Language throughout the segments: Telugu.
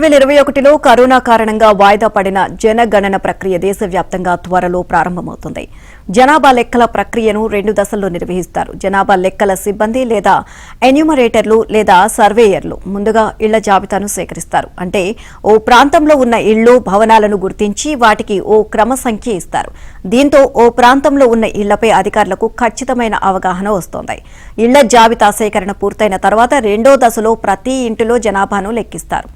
2021లో కరోనా కారణంగా వాయిదా పడిన జనగణన ప్రక్రియ దేశవ్యాప్తంగా త్వరలో ప్రారంభమవుతుంది. జనాభా లెక్కల ప్రక్రియను 2 దశల్లో నిర్వహిస్తారు. జనాభా లెక్కల సిబ్బంది లేదా ఎన్యూమరేటర్లు లేదా సర్వేయర్లు ముందుగా ఇళ్ల జాబితాను సేకరిస్తారు. అంటే ఓ ప్రాంతంలో ఉన్న ఇళ్లు, భవనాలను గుర్తించి వాటికి ఓ క్రమ సంఖ్య ఇస్తారు. దీంతో ఓ ప్రాంతంలో ఉన్న ఇళ్లపై అధికారులకు ఖచ్చితమైన అవగాహన వస్తోంది. ఇళ్ల జాబితా సేకరణ పూర్తయిన తర్వాత రెండో దశలో ప్రతి ఇంటిలో జనాభాను లెక్కిస్తారు.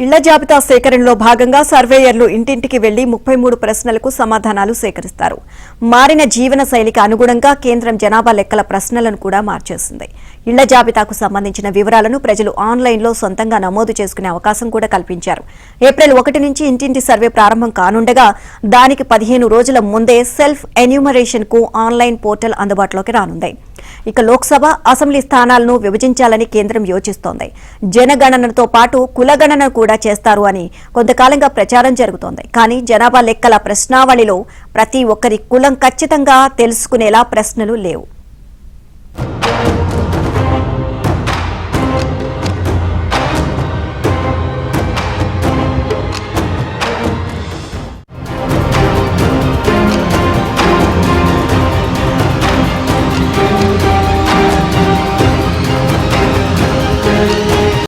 ఇళ్ల జాబితా సేకరణలో భాగంగా సర్వేయర్లు ఇంటింటికి వెళ్లి 33 ప్రశ్నలకు సమాధానాలు సేకరిస్తారు. మారిన జీవన శైలికి అనుగుణంగా కేంద్రం జనాభా లెక్కల ప్రశ్నలను కూడా మార్చేసింది. ఇళ్ల జాబితాకు సంబంధించిన వివరాలను ప్రజలు ఆన్లైన్లో సొంతంగా నమోదు చేసుకునే అవకాశం కూడా కల్పించారు. ఏప్రిల్ 1 నుంచి ఇంటింటి సర్వే ప్రారంభం కానుండగా దానికి 15 రోజుల ముందే సెల్ఫ్ ఎన్యూమరేషన్ కు ఆన్లైన్ పోర్టల్ అందుబాటులోకి రానుంది. ఇక లోక్సభ, అసెంబ్లీ స్థానాలను విభజించాలని కేంద్రం యోచిస్తోంది. జనగణనతో పాటు కులగణన కూడా చేస్తారు అని కొంతకాలంగా ప్రచారం జరుగుతోంది. కానీ జనాభా లెక్కల ప్రశ్నావళిలో ప్రతి ఒక్కరి కులం ఖచ్చితంగా తెలుసుకునేలా ప్రశ్నలు లేవు.